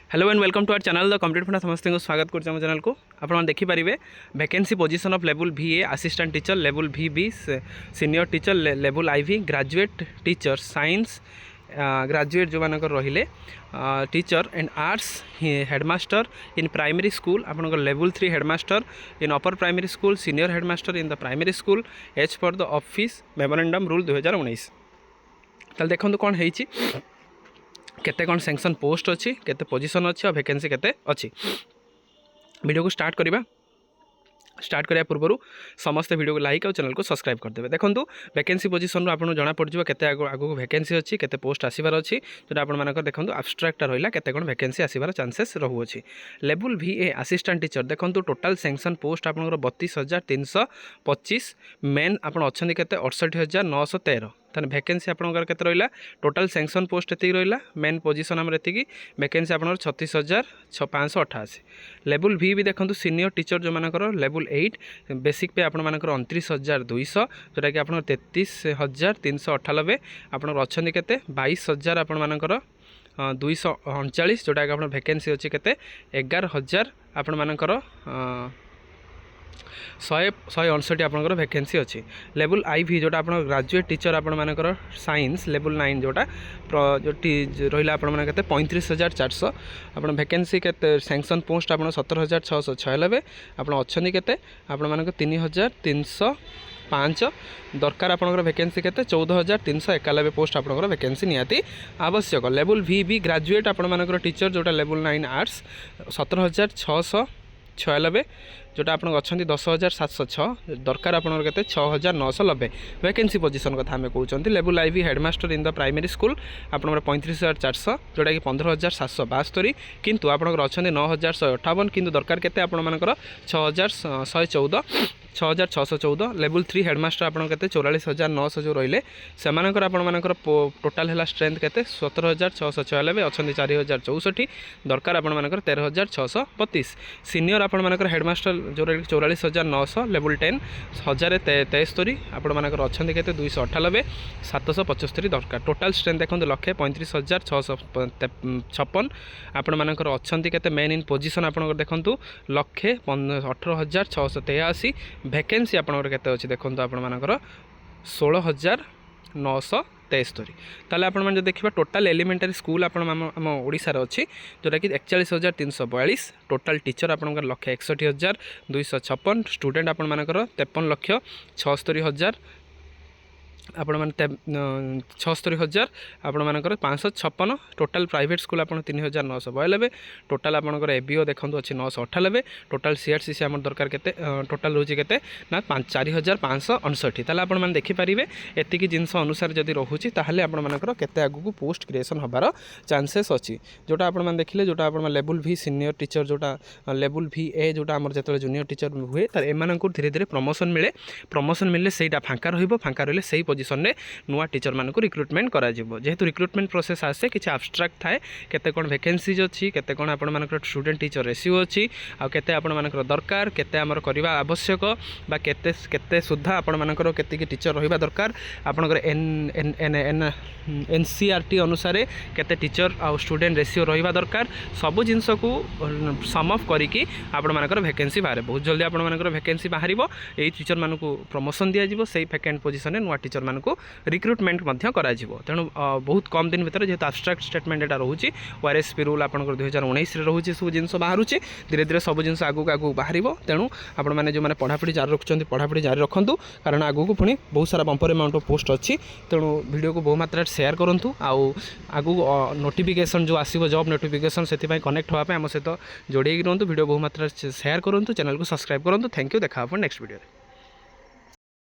Hello and welcome to our channel the complete funda समस्त को स्वागत कर चैनल को आप देखिपारे vacancy position of level VA assistant teacher level VB senior teacher level IV graduate teacher science graduate जो मानक रहिले teacher and arts headmaster in primary school आपनकर level 3 headmaster in upper primary school senior headmaster in the primary school as per the office memorandum rule 2019 ताल देखो कौन है केते कौन सैंक्शन पोस्ट अच्छी केते पोजीशन अच्छी और वैकेंसी केते अच्छी वीडियो को स्टार्ट करने पूर्व समस्त वीडियो को लाइक और चैनल को सब्सक्राइब करदे। देखो वैकेंसी पोजीशन आपको जना पड़ जाए केते आगू वैकेंसी अच्छी केते पोस्ट आसबार अच्छी जोटा आप देखो आब्स्ट्राक्ट रहा केते कौन वैकेंसी आसबार चांसेस रहुअछि। लेवल VA असिस्टेंट टीचर देखो टोटाल सैंक्शन पोस्ट आप 32,325 मेन आप अच्छा केते 68,913 ताने वैकेंसी आपनकर केते रहिला टोटाल सैंक्शन पोस्ट एति रहिला मेन पोजीशन हमर एति वैकेंसी आपनकर 36,588 लेवल V भी देखंतु सीनियर टीचर जो मानकर लेवल 8 बेसिक पे आपन मानकर 29,200 जोटा कि आपन 33,398 आपन अछंदी केते 22,000 आपन मानकर 239 जोटा कि आपन वैकेंसी अछि केते 11,000 आपन मानकर 169 आपनकर वैकेंसी अच्छी। लेवल IV जोटा आप ग्रेजुएट टीचर आपण मानकर साइंस लेवल 9 जोटा रहा आप 35,400 आप वैकेंसी के सैंक्शन पोस्ट आप 17,696 आप अच्छा केते आपण मानक 3,305 दरकार आपनकर वैकेंसी केते 14,391 पोस्ट आपनकर वैकेंसी निहाती आवश्यक। लेवल VB ग्रेजुएट आपण मानकर टीचर जोटा लेवल 9 आर्ट्स 17,696 जोटा आप अच्छा 10,706 दरकार आपनकर केते 6,990 वैकेंसी पोजीशन कथा आम कहते। Level IV headmaster in the primary school आपनकर 35,400 जोटा कि 15,772 किंतु आपनकर अच्छा 9,158 किंतु दरकार केते आपण मानकर 6,614 लेवल 3 हेडमास्टर आपन केते 44,900 जो रहिले सेमानकर आपण मानकर टोटाल हैला स्ट्रेंथ केते 17,696 अच्छा 4,064 दरकार आपण मानकर 13,632 सीनियर आपण मानकर हेडमास्टर जो 44,900 लेवल 10 1,073 आपण मानकर अच्छा केते 298 775 दरकार टोटाल स्ट्रेंथ देखो 1,35,656 आपण मानकर अच्छा केते मेन इन पोजीशन आपण देखो 1,18,683 वैकेंसी आपनकर केते अछि देखो आपण मानकर 16,973 ताले आपण मन देखिबा टोटाल एलिमेंटरी स्कूल आपण हम ओडिसा रे अछि जोटा कि 41,342 टोटाल टीचर आपनकर 1,61,256 स्टूडेंट आपण मानकर 53,76,000 आपण मान 76,000 आपण मानकर 556 टोटाल प्राइवेट स्कूल आपण 3,992 टोटाल आपनकर ABO देखंतु अछि 998 टोटाल CRCC हमर दरकार केते टोटाल रोजी केते ना 4,559 ताले आपण मान देखि परिबे एतिकी जिंस अनुसार जदी रहुची ताहले आपण मानकर केते आगु को पोस्ट क्रिएशन हबार चांसेस अछि। जोटा आपण मान देखिले जोटा आपण लेवल V सीनियर टीचर जोटा लेवल VA जोटा हमर जतले जूनियर टीचर हुए तार एमानकु धीरे धीरे प्रमोशन मिले सेटा फांका रहिबो फांका रहले सेही पोजीशन रे नुआ टीचर मान को रिक्रुटमेंट करा जिवो जेहेतु रिक्रुटमेंट प्रोसेस आसे किछि एब्स्ट्रैक्ट थाए केते कोन वैकेंसीज अछि केते कोन आपण मानकर स्टूडेंट टीचर रेशियो अछि आ केते आपण मानकर दरकार केते हमर करबा आवश्यक बा केते केते सुद्धा आपण मानकर केते कि टीचर रहिबा दरकार आपनकर NCERT अनुसार केते टीचर आ स्टूडेंट रेशियो रहिबा दरकार सब जिंस को सम अप करिकि आपण मानकर वैकेंसी बाहर बहुत जल्दी आपण मानकर वैकेंसी बाहरिबो एई टीचर मान को प्रमोशन दिया जिवो सेही वैकेंट पोजीशन रे नुआ टीचर मान को रिक्रुटमेंट तेणु बहुत कम दिन भर जेहतु आब्स्ट्राक्ट स्टेटमेंट एटा रोचे ORSP रूल आपंकर 2019 रोचे सब जिन बाहर धीरे धीरे सब जिन आगू बाहर तेणु आपण मैंने जो मैंने पढ़ापढ़ी जारी रखुच्च पढ़ापढ़ी जारी रखु कारण आगू को पुणी बहुत सारा बंपर अमाउंट ऑफ पोस्ट अच्छी तेणु वीडियो को बहु मात्रा शेयर करूँ आगू नोटिफिकेशन जो आसो जॉब नोटिफिकेशन से कनेक्ट होगापी आम सहित जोड़े रुँ वीडियो बहु मात्रा शेयर करूँ चैनल को सब्सक्राइब करूँ। थैंक यू देखा नेक्स्ट वीडियो।